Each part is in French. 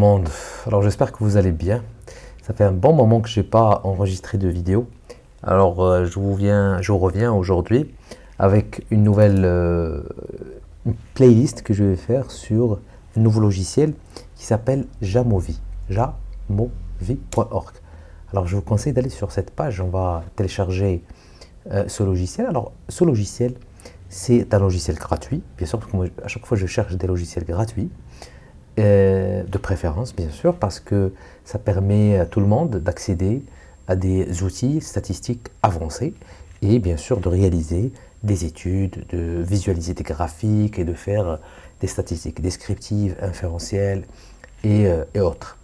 Monde. Alors j'espère que vous allez bien. Ça fait un bon moment que j'ai pas enregistré de vidéo. Alors je reviens aujourd'hui avec une nouvelle une playlist que je vais faire sur un nouveau logiciel qui s'appelle Jamovi. Jamovi.org. Alors je vous conseille d'aller sur cette page. On va télécharger ce logiciel. Alors ce logiciel, c'est un logiciel gratuit. Bien sûr, parce que moi, à chaque fois je cherche des logiciels gratuits. De préférence bien sûr parce que ça permet à tout le monde d'accéder à des outils statistiques avancés et bien sûr de réaliser des études, de visualiser des graphiques et de faire des statistiques descriptives, inférentielles et autres.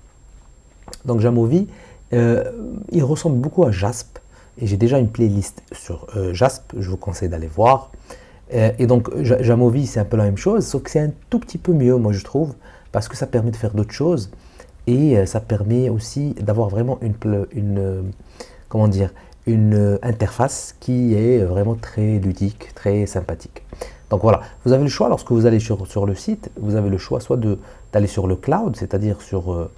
Donc Jamovi, il ressemble beaucoup à JASP et j'ai déjà une playlist sur JASP, je vous conseille d'aller voir. Et donc Jamovi c'est un peu la même chose, sauf que c'est un tout petit peu mieux moi je trouve, parce que ça permet de faire d'autres choses et ça permet aussi d'avoir vraiment comment dire, une interface qui est vraiment très ludique, très sympathique. Donc voilà, vous avez le choix lorsque vous allez sur le site, vous avez le choix soit d'aller sur le cloud, c'est-à-dire sur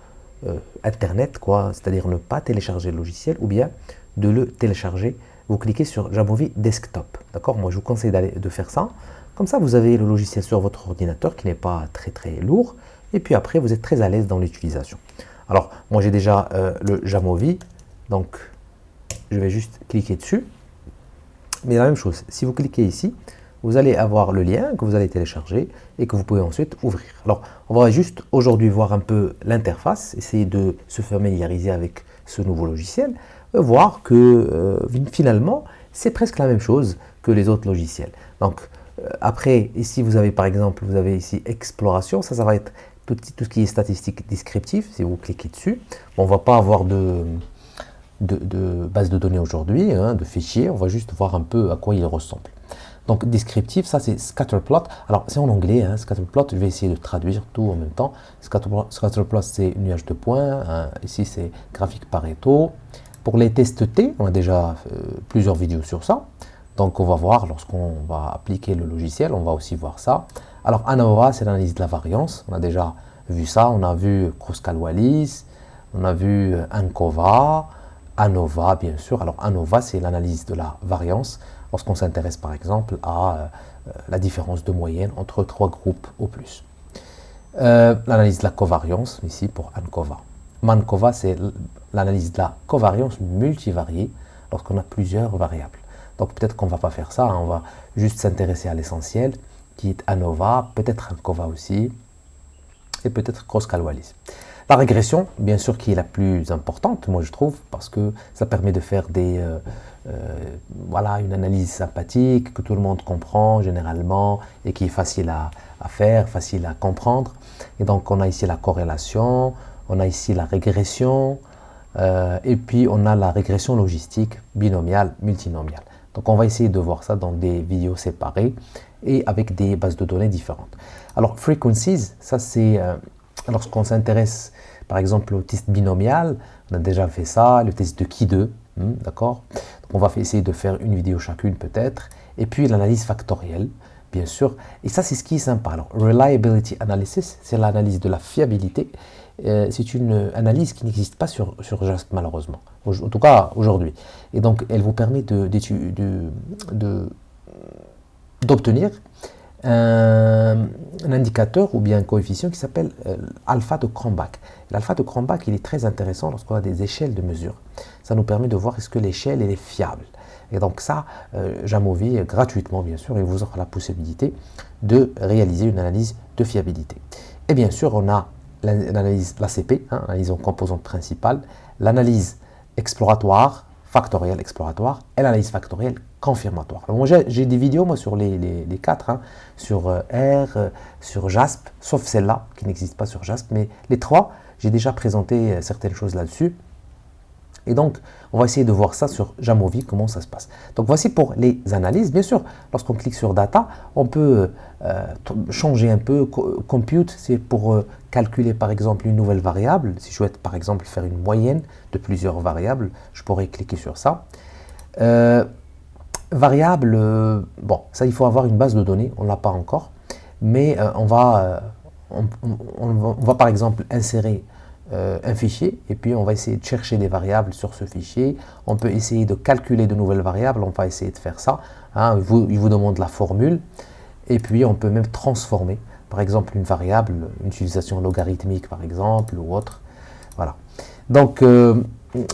Internet, quoi, c'est-à-dire ne pas télécharger le logiciel, ou bien de le télécharger. Vous cliquez sur Jamovi Desktop, d'accord? Moi, je vous conseille de faire ça. Comme ça, vous avez le logiciel sur votre ordinateur qui n'est pas très très lourd. Et puis après, vous êtes très à l'aise dans l'utilisation. Alors, moi, j'ai déjà le Jamovi. Donc, je vais juste cliquer dessus. Mais la même chose, si vous cliquez ici, vous allez avoir le lien que vous allez télécharger et que vous pouvez ensuite ouvrir. Alors, on va juste aujourd'hui voir un peu l'interface, essayer de se familiariser avec ce nouveau logiciel, voir que finalement, c'est presque la même chose que les autres logiciels. Donc, après, ici, vous avez par exemple, vous avez ici exploration, ça va être tout ce qui est statistique descriptive, si vous cliquez dessus. Bon, on ne va pas avoir de base de données aujourd'hui, hein, de fichiers, on va juste voir un peu à quoi il ressemble. Donc descriptif, ça c'est scatterplot. Alors c'est en anglais, hein, scatterplot, je vais essayer de traduire tout en même temps. Scatterplot c'est nuage de points, hein, ici c'est graphique Pareto. Pour les tests T, on a déjà plusieurs vidéos sur ça. Donc on va voir lorsqu'on va appliquer le logiciel, on va aussi voir ça. Alors ANOVA, c'est l'analyse de la variance, on a déjà vu ça, on a vu Kruskal-Wallis, on a vu ANCOVA, ANOVA bien sûr. Alors ANOVA, c'est l'analyse de la variance lorsqu'on s'intéresse par exemple à la différence de moyenne entre trois groupes au plus. L'analyse de la covariance, ici pour ANCOVA. MANCOVA, c'est l'analyse de la covariance multivariée lorsqu'on a plusieurs variables. Donc peut-être qu'on ne va pas faire ça, hein, on va juste s'intéresser à l'essentiel, qui est ANOVA, peut-être ANCOVA aussi, et peut-être Kruskal-Wallis. La régression, bien sûr, qui est la plus importante, moi je trouve, parce que ça permet de faire voilà, une analyse sympathique, que tout le monde comprend généralement, et qui est facile à faire, facile à comprendre. Et donc on a ici la corrélation, on a ici la régression, et puis on a la régression logistique, binomiale, multinomiale. Donc on va essayer de voir ça dans des vidéos séparées et avec des bases de données différentes. Alors frequencies, ça c'est lorsqu'on s'intéresse par exemple au test binomial, on a déjà fait ça, le test de Ki2, d'accord? Donc on va essayer de faire une vidéo chacune peut-être, et puis l'analyse factorielle, bien sûr, et ça c'est ce qui est sympa. Alors reliability analysis, c'est l'analyse de la fiabilité, c'est une analyse qui n'existe pas sur JASP malheureusement, en tout cas aujourd'hui, et donc elle vous permet d'obtenir un indicateur ou bien un coefficient qui s'appelle alpha de Cronbach. L'alpha de Cronbach, il est très intéressant lorsqu'on a des échelles de mesure. Ça nous permet de voir est-ce que l'échelle est fiable. Et donc ça, Jamovi, gratuitement bien sûr, il vous offre la possibilité de réaliser une analyse de fiabilité. Et bien sûr, on a l'analyse, l'ACP, hein, l'analyse en composante principale, l'analyse exploratoire, factorielle exploratoire, et l'analyse factorielle confirmatoire. Alors moi j'ai des vidéos moi sur les quatre, hein, sur R, sur JASP, sauf celle-là qui n'existe pas sur JASP, mais les trois, j'ai déjà présenté certaines choses là-dessus. Et donc, on va essayer de voir ça sur Jamovi, comment ça se passe. Donc, voici pour les analyses. Bien sûr, lorsqu'on clique sur Data, on peut changer un peu. Compute, c'est pour calculer, par exemple, une nouvelle variable. Si je souhaite, par exemple, faire une moyenne de plusieurs variables, je pourrais cliquer sur ça. Variable, bon, ça, il faut avoir une base de données. On ne l'a pas encore. Mais on va on va par exemple insérer un fichier et puis on va essayer de chercher des variables sur ce fichier. On peut essayer de calculer de nouvelles variables, on va essayer de faire ça. Hein. Il vous demande la formule et puis on peut même transformer par exemple une variable, une utilisation logarithmique par exemple ou autre. Voilà. Donc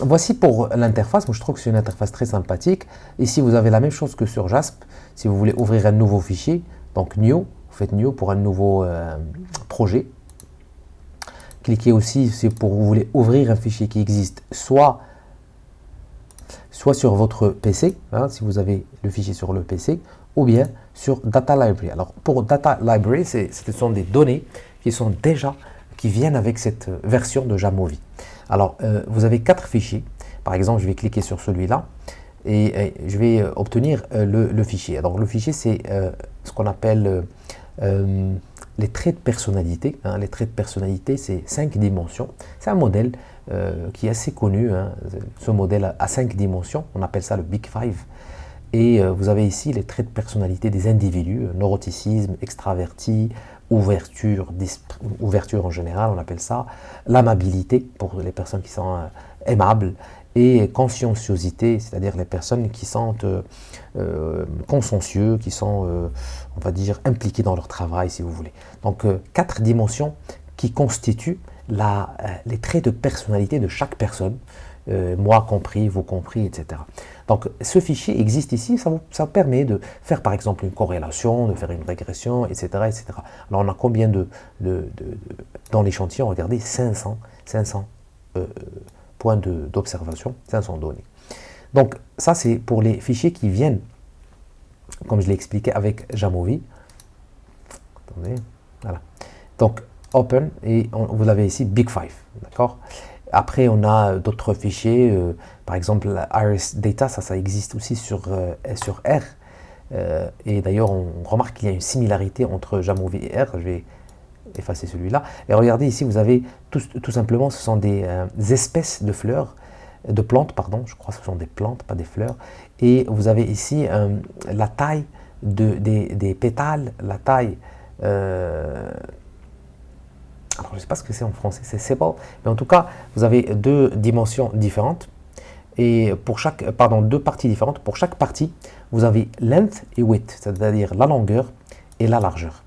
voici pour l'interface. Moi je trouve que c'est une interface très sympathique. Ici vous avez la même chose que sur JASP. Si vous voulez ouvrir un nouveau fichier, donc New, vous faites New pour un nouveau projet. Cliquez aussi, c'est pour vous voulez ouvrir un fichier qui existe soit sur votre PC, hein, si vous avez le fichier sur le PC, ou bien sur Data Library. Alors pour Data Library, ce sont des données qui viennent avec cette version de Jamovi. Alors vous avez 4 fichiers. Par exemple, je vais cliquer sur celui-là et je vais obtenir le fichier. Donc le fichier, c'est ce qu'on appelle les traits de personnalité. Hein. Les traits de personnalité, c'est 5 dimensions. C'est un modèle qui est assez connu. Hein. Ce modèle à 5 dimensions, on appelle ça le Big Five. Et vous avez ici les traits de personnalité des individus, neuroticisme, extraverti, ouverture en général, on appelle ça, l'amabilité pour les personnes qui sont aimables, et conscienciosité, c'est-à-dire les personnes qui sont consciencieux, qui sont, on va dire, impliquées dans leur travail, si vous voulez. Donc, 4 dimensions qui constituent les traits de personnalité de chaque personne, moi compris, vous compris, etc. Donc, ce fichier existe ici, ça permet de faire, par exemple, une corrélation, de faire une régression, etc. etc. Alors, on a combien dans l'échantillon? Regardez, 500 points d'observation, 500 données. Donc ça c'est pour les fichiers qui viennent, comme je l'ai expliqué avec Jamovi. Attendez, voilà. Donc Open et vous l'avez ici Big Five, d'accord. Après on a d'autres fichiers, par exemple Iris Data, ça existe aussi sur R. Et d'ailleurs on remarque qu'il y a une similarité entre Jamovi et R. Je vais effacer celui-là. Et regardez ici, vous avez tout simplement, ce sont des espèces de fleurs, de plantes, pardon, je crois que ce sont des plantes, pas des fleurs. Et vous avez ici la taille des pétales, la taille, alors je ne sais pas ce que c'est en français, c'est sepal, mais en tout cas, vous avez 2 dimensions différentes. Et pour deux parties différentes. Pour chaque partie, vous avez length et width, c'est-à-dire la longueur et la largeur.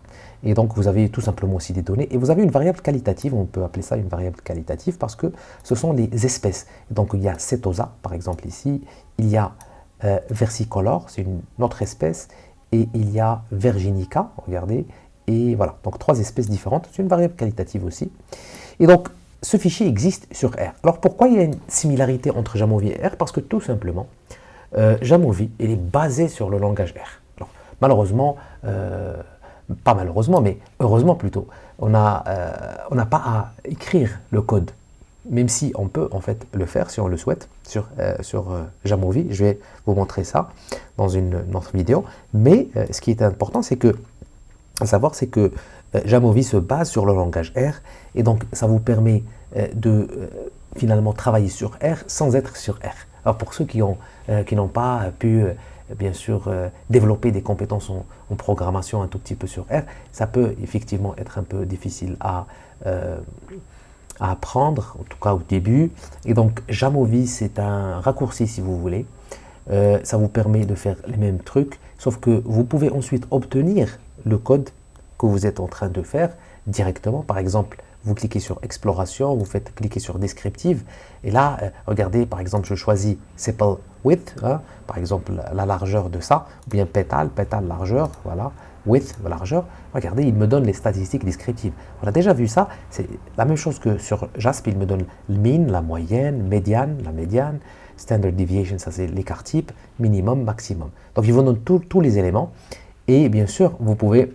Et donc, vous avez tout simplement aussi des données. Et vous avez une variable qualitative, on peut appeler ça une variable qualitative parce que ce sont les espèces. Donc, il y a Setosa, par exemple ici. Il y a Versicolor, c'est une autre espèce. Et il y a Virginica, regardez. Et voilà, donc 3 espèces différentes. C'est une variable qualitative aussi. Et donc, ce fichier existe sur R. Alors, pourquoi il y a une similarité entre Jamovi et R? Parce que tout simplement, Jamovi, il est basé sur le langage R. Alors, malheureusement, pas malheureusement, mais heureusement plutôt, on n'a pas à écrire le code, même si on peut en fait le faire si on le souhaite sur Jamovi. Je vais vous montrer ça dans une autre vidéo. Mais ce qui est important, c'est que Jamovi se base sur le langage R et donc ça vous permet de finalement travailler sur R sans être sur R. Alors pour ceux qui n'ont pas pu bien sûr développer des compétences en programmation un tout petit peu sur R, ça peut effectivement être un peu difficile à apprendre, en tout cas au début. Et donc Jamovi, c'est un raccourci si vous voulez. Ça vous permet de faire les mêmes trucs, sauf que vous pouvez ensuite obtenir le code que vous êtes en train de faire directement. Par exemple, vous cliquez sur exploration, vous faites cliquer sur descriptive et là, regardez, par exemple, je choisis sepal width, hein, par exemple la largeur de ça, ou bien pétale largeur, voilà, width, largeur. Regardez, il me donne les statistiques descriptives. On a déjà vu ça, c'est la même chose que sur JASP, il me donne le mean, la moyenne, médiane, la médiane, standard deviation, ça c'est l'écart type, minimum, maximum. Donc il vous donne tous les éléments et bien sûr, vous pouvez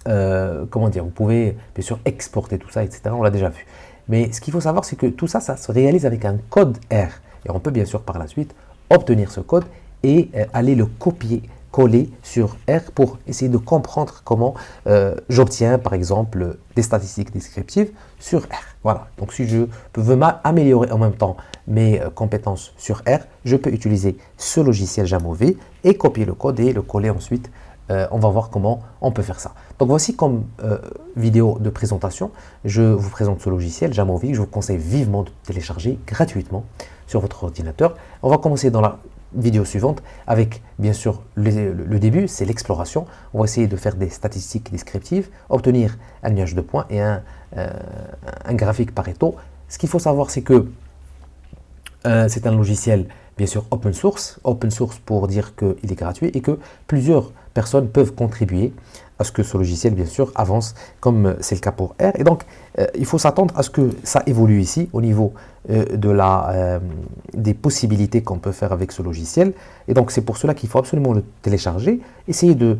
vous pouvez bien sûr exporter tout ça, etc. On l'a déjà vu. Mais ce qu'il faut savoir, c'est que tout ça, ça se réalise avec un code R. Et on peut bien sûr par la suite obtenir ce code et aller le copier-coller sur R pour essayer de comprendre comment j'obtiens par exemple des statistiques descriptives sur R. Voilà. Donc si je veux améliorer en même temps mes compétences sur R, je peux utiliser ce logiciel Jamovi et copier le code et le coller ensuite on va voir comment on peut faire ça. Donc voici comme vidéo de présentation, je vous présente ce logiciel Jamovi, je vous conseille vivement de télécharger gratuitement sur votre ordinateur. On va commencer dans la vidéo suivante avec bien sûr le début, c'est l'exploration. On va essayer de faire des statistiques descriptives, obtenir un nuage de points et un graphique Pareto. Ce qu'il faut savoir, c'est que c'est un logiciel bien sûr open source pour dire qu'il est gratuit et que plusieurs personnes peuvent contribuer à ce que ce logiciel bien sûr avance comme c'est le cas pour R. Et donc il faut s'attendre à ce que ça évolue ici au niveau des possibilités qu'on peut faire avec ce logiciel. Et donc c'est pour cela qu'il faut absolument le télécharger, essayer de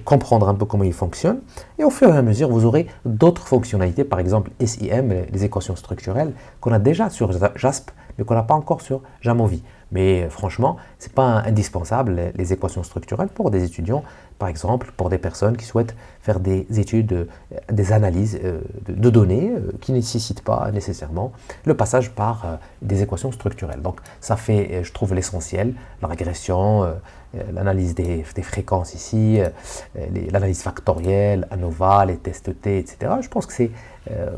comprendre un peu comment il fonctionne. Et au fur et à mesure, vous aurez d'autres fonctionnalités, par exemple SIM, les équations structurelles, qu'on a déjà sur JASP, mais qu'on n'a pas encore sur Jamovi. Mais franchement, ce n'est pas indispensable, les équations structurelles, pour des étudiants, par exemple, pour des personnes qui souhaitent faire des études, des analyses de données qui ne nécessitent pas nécessairement le passage par des équations structurelles. Donc ça fait, je trouve, l'essentiel, la régression, l'analyse des fréquences ici, l'analyse factorielle, ANOVA, les tests T, etc. Je pense que c'est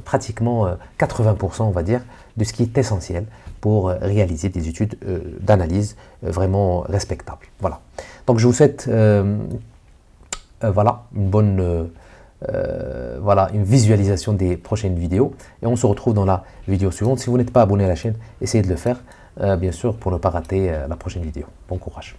pratiquement 80%, on va dire, de ce qui est essentiel pour réaliser des études d'analyse vraiment respectables. Voilà. Donc je vous souhaite voilà, une bonne voilà, une visualisation des prochaines vidéos et on se retrouve dans la vidéo suivante. Si vous n'êtes pas abonné à la chaîne, essayez de le faire, bien sûr, pour ne pas rater la prochaine vidéo. Bon courage.